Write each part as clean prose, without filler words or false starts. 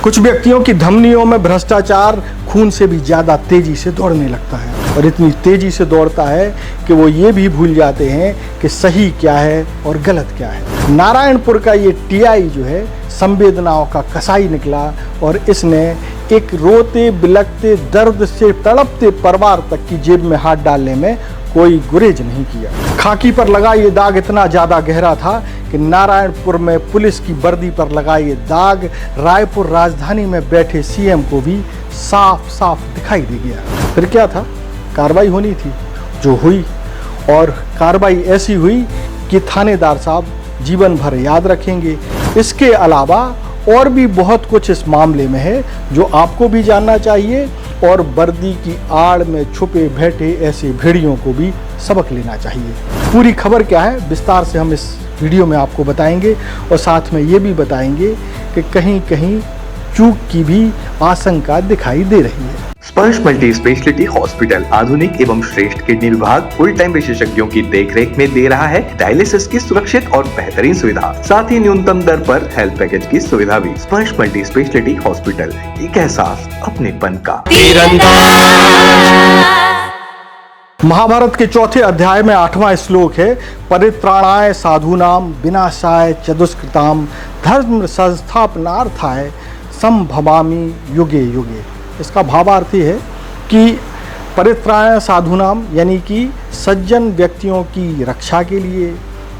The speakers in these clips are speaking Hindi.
कुछ व्यक्तियों की धमनियों में भ्रष्टाचार खून से भी ज़्यादा तेजी से दौड़ने लगता है और इतनी तेजी से दौड़ता है कि वो ये भी भूल जाते हैं कि सही क्या है और गलत क्या है। नारायणपुर का ये टीआई जो है संवेदनाओं का कसाई निकला और इसने एक रोते बिलखते दर्द से तड़पते परिवार तक की जेब में हाथ डालने में कोई गुरेज नहीं किया। खाकी पर लगा ये दाग इतना ज़्यादा गहरा था कि नारायणपुर में पुलिस की वर्दी पर लगा ये दाग रायपुर राजधानी में बैठे सीएम को भी साफ साफ दिखाई दे गया। फिर क्या था, कार्रवाई होनी थी जो हुई, और कार्रवाई ऐसी हुई कि थानेदार साहब जीवन भर याद रखेंगे। इसके अलावा और भी बहुत कुछ इस मामले में है जो आपको भी जानना चाहिए और वर्दी की आड़ में छुपे बैठे ऐसे भेड़ियों को भी सबक लेना चाहिए। पूरी खबर क्या है विस्तार से हम इस वीडियो में आपको बताएंगे और साथ में ये भी बताएंगे कि कहीं कहीं चूक की भी आशंका दिखाई दे रही है। स्पर्श मल्टी स्पेशलिटी हॉस्पिटल आधुनिक एवं श्रेष्ठ किडनी विभाग फुल टाइम विशेषज्ञों की देखरेख में दे रहा है डायलिसिस की सुरक्षित और बेहतरीन सुविधा, साथ ही न्यूनतम दर पर हेल्थ पैकेज की सुविधा भी। स्पर्श मल्टी स्पेशलिटी हॉस्पिटल, एक एहसास अपनेपन का। महाभारत के चौथे अध्याय में 8वां श्लोक है, परित्राणाय साधूनाम विनाशाय चतुष्कृताम धर्म संस्थापनार्थाय संभवामि युगे युगे। इसका भावार्थ है कि परित्राणाय साधूनाम यानी कि सज्जन व्यक्तियों की रक्षा के लिए,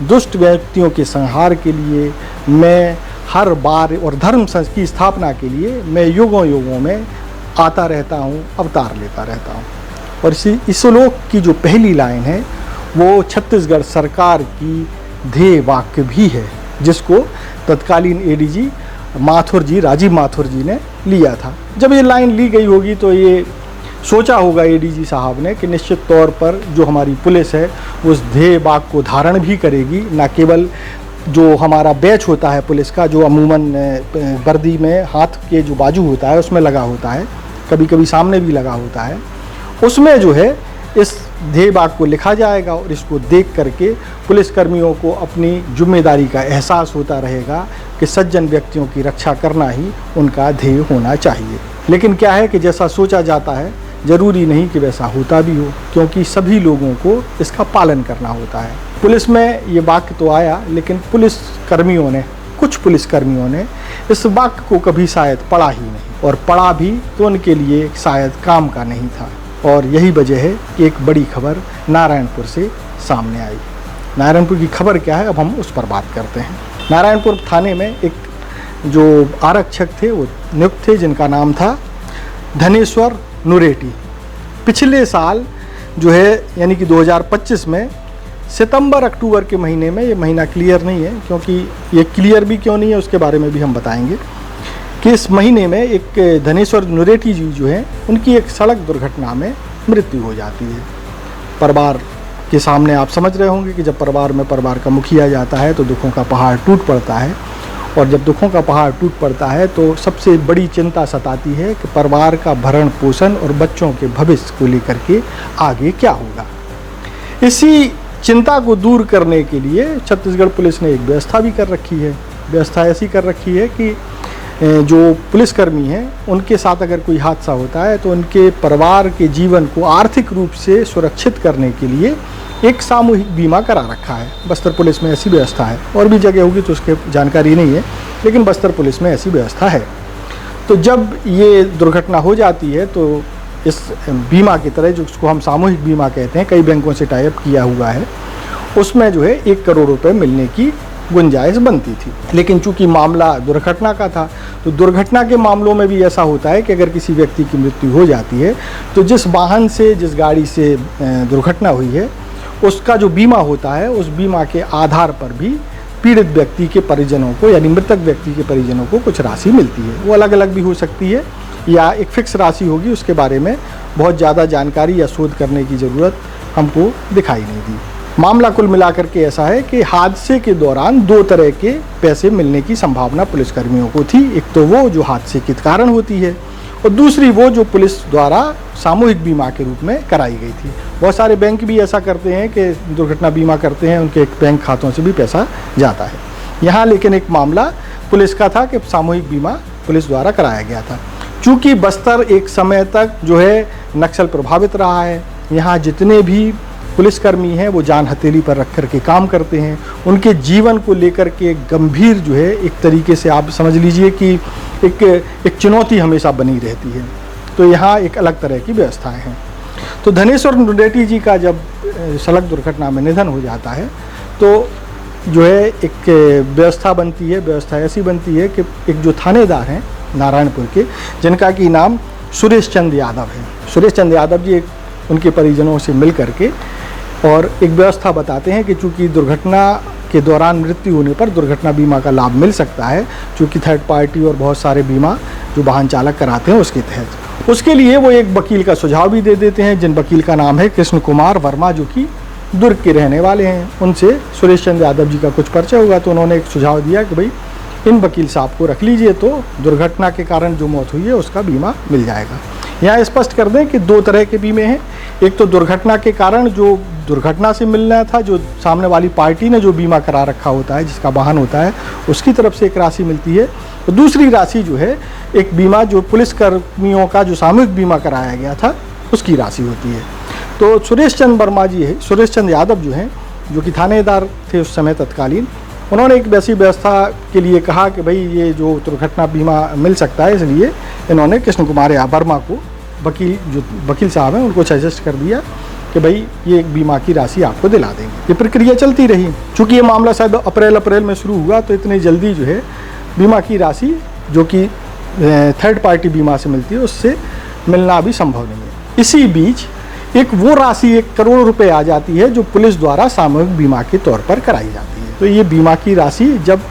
दुष्ट व्यक्तियों के संहार के लिए मैं हर बार, और धर्म की स्थापना के लिए मैं युगों युगों में आता रहता हूँ, अवतार लेता रहता हूँ। और इस श्लोक की जो पहली लाइन है वो छत्तीसगढ़ सरकार की ध्येय वाक्य भी है, जिसको तत्कालीन एडीजी माथुर जी, राजीव माथुर जी ने लिया था। जब ये लाइन ली गई होगी तो ये सोचा होगा एडीजी साहब ने कि निश्चित तौर पर जो हमारी पुलिस है उस ध्येय वाक्य को धारण भी करेगी, न केवल जो हमारा बैच होता है पुलिस का, जो अमूमन वर्दी में हाथ के जो बाजू होता है उसमें लगा होता है, कभी कभी सामने भी लगा होता है, उसमें जो है इस ध्येय वाक्य को लिखा जाएगा और इसको देख करके पुलिसकर्मियों को अपनी जिम्मेदारी का एहसास होता रहेगा कि सज्जन व्यक्तियों की रक्षा करना ही उनका ध्येय होना चाहिए। लेकिन क्या है कि जैसा सोचा जाता है ज़रूरी नहीं कि वैसा होता भी हो, क्योंकि सभी लोगों को इसका पालन करना होता है। पुलिस में ये वाक्य तो आया, लेकिन कुछ पुलिसकर्मियों ने इस वाक्य को कभी शायद पढ़ा ही नहीं, और पढ़ा भी तो उनके लिए शायद काम का नहीं था। और यही वजह है कि एक बड़ी खबर नारायणपुर से सामने आई। नारायणपुर की खबर क्या है, अब हम उस पर बात करते हैं। नारायणपुर थाने में एक जो आरक्षक थे वो नियुक्त थे, जिनका नाम था धनेश्वर नुरेटी। पिछले साल जो है यानी कि 2025 में सितंबर अक्टूबर के महीने में, ये महीना क्लियर नहीं है क्योंकि ये क्लियर भी क्यों नहीं है उसके बारे में भी हम बताएंगे, कि इस महीने में एक धनेश्वर नुरेटी जी जो है उनकी एक सड़क दुर्घटना में मृत्यु हो जाती है। परिवार के सामने आप समझ रहे होंगे कि जब परिवार का मुखिया जाता है तो दुखों का पहाड़ टूट पड़ता है, और जब दुखों का पहाड़ टूट पड़ता है तो सबसे बड़ी चिंता सताती है कि परिवार का भरण पोषण और बच्चों के भविष्य को लेकर के आगे क्या होगा। इसी चिंता को दूर करने के लिए छत्तीसगढ़ पुलिस ने एक व्यवस्था भी कर रखी है। व्यवस्था ऐसी कर रखी है कि जो पुलिसकर्मी हैं उनके साथ अगर कोई हादसा होता है तो उनके परिवार के जीवन को आर्थिक रूप से सुरक्षित करने के लिए एक सामूहिक बीमा करा रखा है। बस्तर पुलिस में ऐसी व्यवस्था है, और भी जगह होगी तो उसकी जानकारी नहीं है, लेकिन बस्तर पुलिस में ऐसी व्यवस्था है। तो जब ये दुर्घटना हो जाती है तो इस बीमा की तरह, जिसको हम सामूहिक बीमा कहते हैं, कई बैंकों से टाई अप किया हुआ है, उसमें जो है 1 करोड़ रुपये मिलने की गुंजाइश बनती थी। लेकिन चूंकि मामला दुर्घटना का था तो दुर्घटना के मामलों में भी ऐसा होता है कि अगर किसी व्यक्ति की मृत्यु हो जाती है तो जिस वाहन से, जिस गाड़ी से दुर्घटना हुई है उसका जो बीमा होता है, उस बीमा के आधार पर भी पीड़ित व्यक्ति के परिजनों को, यानी मृतक व्यक्ति के परिजनों को कुछ राशि मिलती है। वो अलग अलग भी हो सकती है या एक फिक्स राशि होगी, उसके बारे में बहुत ज़्यादा जानकारी या शोध करने की ज़रूरत हमको दिखाई नहीं दी। मामला कुल मिलाकर के ऐसा है कि हादसे के दौरान 2 तरह के पैसे मिलने की संभावना पुलिसकर्मियों को थी। एक तो वो जो हादसे के कारण होती है, और दूसरी वो जो पुलिस द्वारा सामूहिक बीमा के रूप में कराई गई थी। बहुत सारे बैंक भी ऐसा करते हैं कि दुर्घटना बीमा करते हैं, उनके बैंक खातों से भी पैसा जाता है। यहाँ लेकिन एक मामला पुलिस का था कि सामूहिक बीमा पुलिस द्वारा कराया गया था। चूँकि बस्तर एक समय तक जो है नक्सल प्रभावित रहा है, यहाँ जितने भी पुलिसकर्मी हैं वो जान हथेली पर रख कर के काम करते हैं। उनके जीवन को लेकर के गंभीर जो है एक तरीके से आप समझ लीजिए कि एक चुनौती हमेशा बनी रहती है। तो यहाँ एक अलग तरह की व्यवस्थाएं हैं। तो धनेश्वर नुरेटी जी का जब सड़क दुर्घटना में निधन हो जाता है तो जो है एक व्यवस्था बनती है। व्यवस्था ऐसी बनती है कि एक जो थानेदार हैं नारायणपुर के, जिनका कि नाम सुरेश चंद्र यादव है। सुरेश चंद्र यादव जी उनके परिजनों से मिल करके और एक व्यवस्था बताते हैं कि चूँकि दुर्घटना के दौरान मृत्यु होने पर दुर्घटना बीमा का लाभ मिल सकता है, चूँकि थर्ड पार्टी और बहुत सारे बीमा जो वाहन चालक कराते हैं उसके तहत। उसके लिए वो एक वकील का सुझाव भी दे देते हैं, जिन वकील का नाम है कृष्ण कुमार वर्मा, जो कि दुर्ग के रहने वाले हैं। उनसे सुरेश चंद्र यादव जी का कुछ परिचय होगा, तो उन्होंने एक सुझाव दिया कि भाई इन वकील साहब को रख लीजिए, तो दुर्घटना के कारण जो मौत हुई है उसका बीमा मिल जाएगा। यहाँ स्पष्ट कर दें कि दो तरह के बीमे हैं। एक तो दुर्घटना के कारण जो दुर्घटना से मिलना था, जो सामने वाली पार्टी ने जो बीमा करा रखा होता है, जिसका वाहन होता है, उसकी तरफ से एक राशि मिलती है। तो दूसरी राशि जो है एक बीमा जो पुलिसकर्मियों का जो सामूहिक बीमा कराया गया था उसकी राशि होती है। तो सुरेश चंद्र वर्मा जी है, सुरेश चंद्र यादव जो हैं, जो कि थानेदार थे उस समय तत्कालीन, उन्होंने एक वैसी व्यवस्था के लिए कहा कि भाई ये जो दुर्घटना बीमा मिल सकता है, इसलिए इन्होंने कृष्ण कुमार वर्मा को वकील साहब हैं उनको सजेस्ट कर दिया कि भाई ये एक बीमा की राशि आपको दिला देंगे। ये प्रक्रिया चलती रही। चूँकि ये मामला शायद अप्रैल में शुरू हुआ, तो इतनी जल्दी जो है बीमा की राशि जो कि थर्ड पार्टी बीमा से मिलती है उससे मिलना भी संभव नहीं है। इसी बीच एक वो राशि 1 करोड़ रुपए आ जाती है जो पुलिस द्वारा सामूहिक बीमा के तौर पर कराई जाती है। तो ये बीमा की राशि जब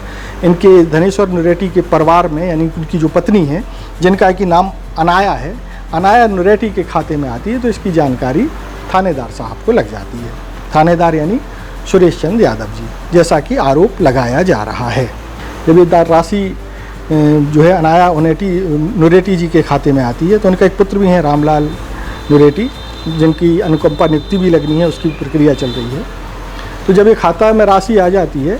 इनके धनेश्वर नुरेटी के परिवार में, यानी उनकी जो पत्नी है जिनका कि नाम अनाया है, अनाया नुरेटी के खाते में आती है, तो इसकी जानकारी थानेदार साहब को लग जाती है। थानेदार यानी सुरेश चंद्र यादव जी, जैसा कि आरोप लगाया जा रहा है। जब ये राशि जो है अनाया नुरेटी जी के खाते में आती है, तो उनका एक पुत्र भी है रामलाल नुरेटी, जिनकी अनुकंपा नियुक्ति भी लगनी है, उसकी प्रक्रिया चल रही है। तो जब ये खाता में राशि आ जाती है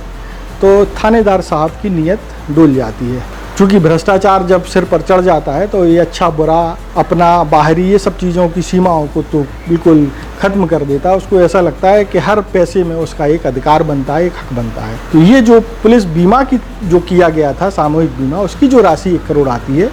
तो थानेदार साहब की नीयत डोल जाती है। चूँकि भ्रष्टाचार जब सिर पर चढ़ जाता है तो ये अच्छा बुरा अपना बाहरी ये सब चीज़ों की सीमाओं को तो बिल्कुल ख़त्म कर देता है। उसको ऐसा लगता है कि हर पैसे में उसका एक अधिकार बनता है, एक हक बनता है। तो ये जो पुलिस बीमा की जो किया गया था सामूहिक बीमा, उसकी जो राशि 1 करोड़ आती है,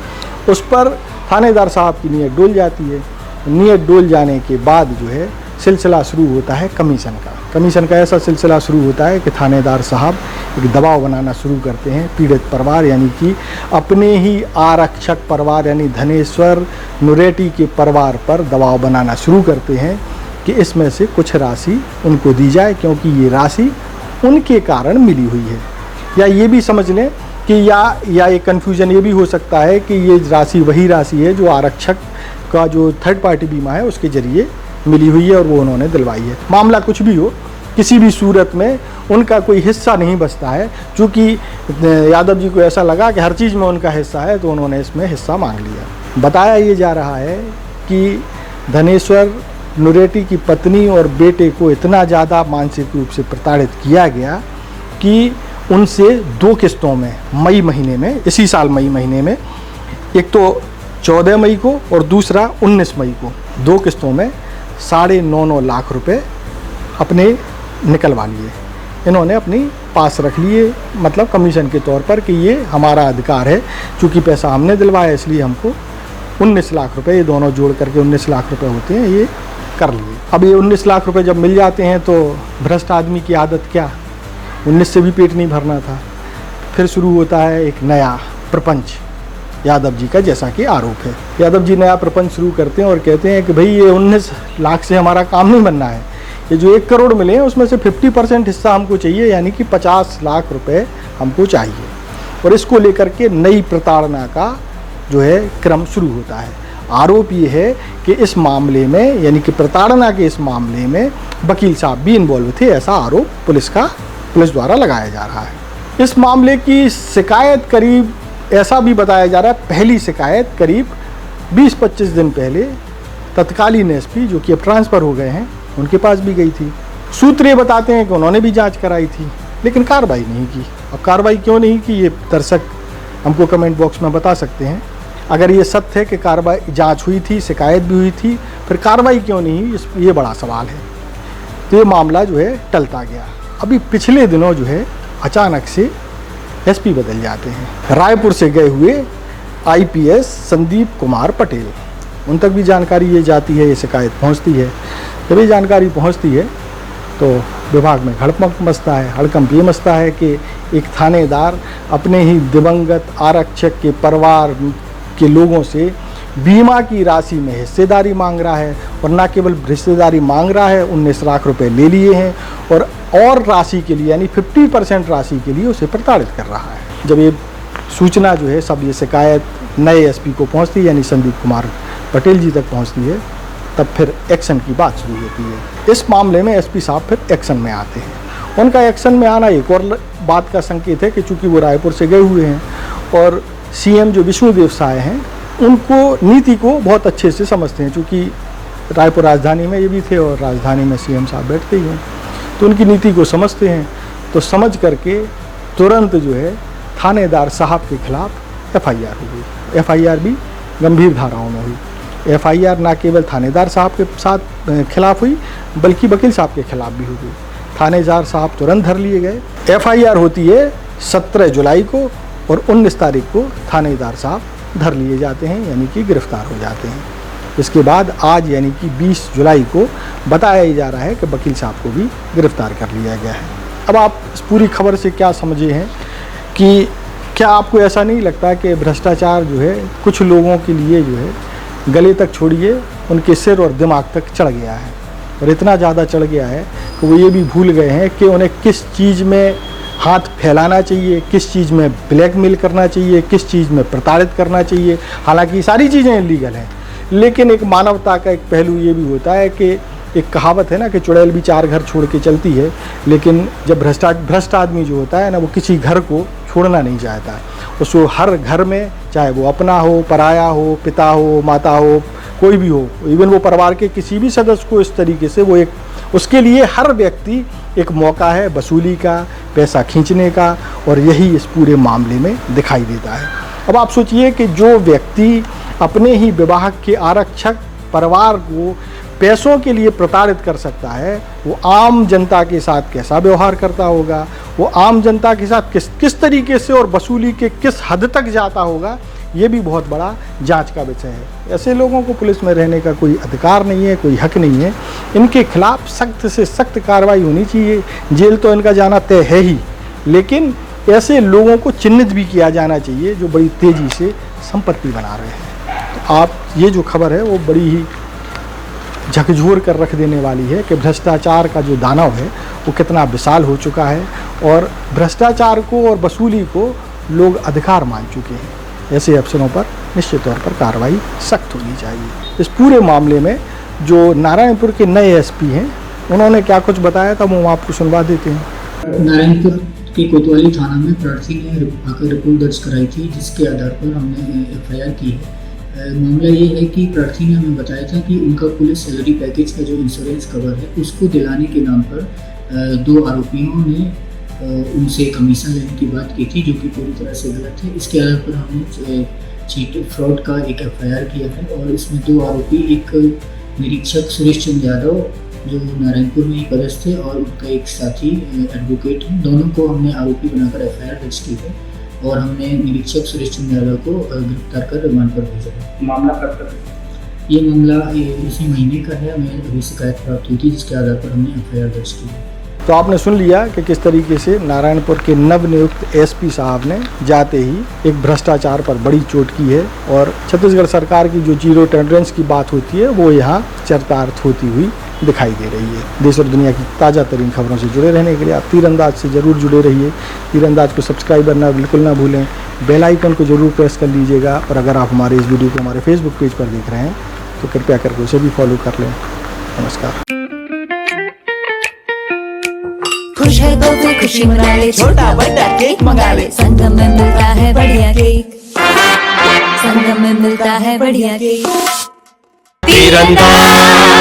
उस पर थानेदार साहब की नीयत डोल जाती है। नीयत डोल जाने के बाद जो है सिलसिला शुरू होता है कमीशन का ऐसा सिलसिला शुरू होता है कि थानेदार साहब एक दबाव बनाना शुरू करते हैं पीड़ित परिवार, यानी कि अपने ही आरक्षक परिवार यानी धनेश्वर नुरेटी के परिवार पर दबाव बनाना शुरू करते हैं कि इसमें से कुछ राशि उनको दी जाए, क्योंकि ये राशि उनके कारण मिली हुई है। या ये भी समझ लें कि या एक कन्फ्यूजन ये भी हो सकता है कि ये राशि वही राशि है जो आरक्षक का जो थर्ड पार्टी बीमा है उसके जरिए मिली हुई है और वो उन्होंने दिलवाई है। मामला कुछ भी हो, किसी भी सूरत में उनका कोई हिस्सा नहीं बचता है। चूँकि यादव जी को ऐसा लगा कि हर चीज़ में उनका हिस्सा है, तो उन्होंने इसमें हिस्सा मांग लिया। बताया ये जा रहा है कि धनेश्वर नुरेटी की पत्नी और बेटे को इतना ज़्यादा मानसिक रूप से प्रताड़ित किया गया कि उनसे 2 किस्तों में मई महीने में, इसी साल मई महीने में, एक तो 14 मई को और दूसरा 19 मई को 2 किस्तों में 9.5 लाख रुपए अपने निकलवा लिए। इन्होंने अपनी पास रख लिए, मतलब कमीशन के तौर पर कि ये हमारा अधिकार है, चूँकि पैसा हमने दिलवाया इसलिए हमको 19 लाख रुपए, ये दोनों जोड़ करके 19 लाख रुपए होते हैं, ये कर लिए। अब ये 19 लाख रुपए जब मिल जाते हैं तो भ्रष्ट आदमी की आदत क्या, 19 से भी पेट नहीं भरना था। फिर शुरू होता है एक नया प्रपंच यादव जी का, जैसा कि आरोप है। यादव जी नया प्रपंच शुरू करते हैं और कहते हैं कि भाई ये 19 लाख से हमारा काम नहीं बनना है, ये जो 1 करोड़ मिले हैं उसमें से 50% हिस्सा हमको चाहिए, यानी कि 50 लाख रुपए हमको चाहिए। और इसको लेकर के नई प्रताड़ना का जो है क्रम शुरू होता है। आरोप ये है कि इस मामले में, यानी कि प्रताड़ना के इस मामले में वकील साहब भी इन्वॉल्व थे, ऐसा आरोप पुलिस द्वारा लगाया जा रहा है। इस मामले की शिकायत करीब, ऐसा भी बताया जा रहा है, पहली शिकायत करीब 20-25 दिन पहले तत्कालीन एसपी, जो कि अब ट्रांसफ़र हो गए हैं, उनके पास भी गई थी। सूत्र ये बताते हैं कि उन्होंने भी जांच कराई थी, लेकिन कार्रवाई नहीं की। अब कार्रवाई क्यों नहीं की, ये दर्शक हमको कमेंट बॉक्स में बता सकते हैं। अगर ये सत्य है कि कार्रवाई जांच हुई थी, शिकायत भी हुई थी, फिर कार्रवाई क्यों नहीं हुई, ये बड़ा सवाल है। तो ये मामला जो है टलता गया। अभी पिछले दिनों जो है अचानक से एसपी बदल जाते हैं। रायपुर से गए हुए आईपीएस संदीप कुमार पटेल, उन तक भी जानकारी ये जाती है, ये शिकायत पहुंचती है। जब ये जानकारी पहुंचती है तो विभाग में हड़कंप मचता है। हड़कंप ये मचता है कि एक थानेदार अपने ही दिवंगत आरक्षक के परिवार के लोगों से बीमा की राशि में हिस्सेदारी मांग रहा है, और न केवल हिस्सेदारी मांग रहा है, 19 लाख रुपए ले लिए हैं और राशि के लिए यानी 50% राशि के लिए उसे प्रताड़ित कर रहा है। जब ये सूचना जो है सब ये शिकायत नए एसपी को पहुंचती है, यानी संदीप कुमार पटेल जी तक पहुंचती है, तब फिर एक्शन की बात शुरू होती है। इस मामले में एसपी साहब फिर एक्शन में आते हैं। उनका एक्शन में आना एक और बात का संकेत है कि चूँकि वो रायपुर से गए हुए हैं और सीएम जो विष्णुदेव साय हैं उनको नीति को बहुत अच्छे से समझते हैं, चूँकि रायपुर राजधानी में ये भी थे और राजधानी में सीएम साहब बैठते ही हैं, तो उनकी नीति को समझते हैं। तो समझ करके तुरंत जो है थानेदार साहब के खिलाफ एफआईआर हो गई। एफआईआर भी गंभीर धाराओं में हुई। एफआईआर ना केवल थानेदार साहब के साथ खिलाफ हुई बल्कि वकील साहब के खिलाफ भी हो गई। थानेदार साहब तुरंत धर लिए गए। एफआईआर होती है 17 जुलाई को और 19 तारीख को थानेदार साहब धर लिए जाते हैं, यानी कि गिरफ्तार हो जाते हैं। इसके बाद आज यानी कि 20 जुलाई को बताया जा रहा है कि वकील साहब को भी गिरफ्तार कर लिया गया है। अब आप इस पूरी खबर से क्या समझे हैं कि क्या आपको ऐसा नहीं लगता कि भ्रष्टाचार जो है कुछ लोगों के लिए जो है गले तक छोड़िए उनके सिर और दिमाग तक चढ़ गया है, और इतना ज़्यादा चढ़ गया है कि वो ये भी भूल गए हैं कि उन्हें किस चीज़ में हाथ फैलाना चाहिए, किस चीज़ में ब्लैकमेल करना चाहिए, किस चीज़ में प्रताड़ित करना चाहिए। हालांकि सारी चीज़ें इलीगल हैं, लेकिन एक मानवता का एक पहलू ये भी होता है कि एक कहावत है ना कि चुड़ैल भी 4 घर छोड़ के चलती है, लेकिन जब भ्रष्ट आदमी जो होता है ना वो किसी घर को छोड़ना नहीं चाहता है। उसको हर घर में, चाहे वो अपना हो, पराया हो, पिता हो, माता हो, कोई भी हो, इवन वो परिवार के किसी भी सदस्य को, इस तरीके से वो एक उसके लिए हर व्यक्ति एक मौका है वसूली का, पैसा खींचने का, और यही इस पूरे मामले में दिखाई देता है। अब आप सोचिए कि जो व्यक्ति अपने ही विभाग के आरक्षक परिवार को पैसों के लिए प्रताड़ित कर सकता है, वो आम जनता के साथ कैसा व्यवहार करता होगा, वो आम जनता के साथ किस तरीके से और वसूली के किस हद तक जाता होगा, ये भी बहुत बड़ा जांच का विषय है। ऐसे लोगों को पुलिस में रहने का कोई अधिकार नहीं है, कोई हक नहीं है। इनके खिलाफ सख्त से सख्त कार्रवाई होनी चाहिए। जेल तो इनका जाना तय है ही, लेकिन ऐसे लोगों को चिन्हित भी किया जाना चाहिए जो बड़ी तेज़ी से संपत्ति बना रहे हैं। तो आप ये जो खबर है वो बड़ी ही झकझोर कर रख देने वाली है कि भ्रष्टाचार का जो दानव है वो कितना विशाल हो चुका है, और भ्रष्टाचार को और वसूली को लोग अधिकार मान चुके हैं। ऐसे अफसरों पर निश्चित तौर पर कार्रवाई सख्त होनी चाहिए। इस पूरे मामले में जो नारायणपुर के नए एसपी हैं उन्होंने क्या कुछ बताया था वो आपको सुनवा देते हैं। नारायणपुर के कोतवाली थाना में प्रार्थी ने आकर रिपोर्ट दर्ज कराई थी, जिसके आधार पर हमने एफआईआर की है। मामला ये है कि प्रार्थी ने हमें बताया था कि उनका पुलिस सैलरी पैकेज का जो इंश्योरेंस कवर है उसको दिलाने के नाम पर 2 आरोपियों ने उनसे कमीशन लेने की बात की थी, जो कि पूरी तरह से गलत है। इसके आधार पर हमने चीट फ्रॉड का एक एफआईआर किया है, और इसमें 2 आरोपी, एक निरीक्षक सुरेश चंद्र यादव जो नारायणपुर में ही पदस्थ थे और उनका एक साथी एडवोकेट हैं, दोनों को हमने आरोपी बनाकर एफआईआर दर्ज की है, और हमने निरीक्षक सुरेश चंद्र यादव को गिरफ्तार कर रिमांड पर भेजा है। मामला कब तक? ये मामला इसी महीने का है। हमें अभी शिकायत प्राप्त हुई थी, जिसके आधार पर हमने एफआईआर दर्ज की है। तो आपने सुन लिया कि किस तरीके से नारायणपुर के नवनियुक्त एसपी साहब ने जाते ही एक भ्रष्टाचार पर बड़ी चोट की है, और छत्तीसगढ़ सरकार की जो जीरो टॉलरेंस की बात होती है वो यहाँ चरितार्थ होती हुई दिखाई दे रही है। देश और दुनिया की ताज़ा तरीन खबरों से जुड़े रहने के लिए आप तीरंदाज से ज़रूर जुड़े रहिए। तीरंदाज को सब्सक्राइब करना बिल्कुल ना भूलें, बेल आइकन को ज़रूर प्रेस कर लीजिएगा, और अगर आप हमारे इस वीडियो को हमारे फेसबुक पेज पर देख रहे हैं तो कृपया करके उसे भी फॉलो कर लें। नमस्कार। खुश है तो कोई खुशी मना ले, छोटा बड़ा केक मंगा ले, संगम में मिलता है बढ़िया केक, संगम में मिलता है बढ़िया केक। तीरंदाज।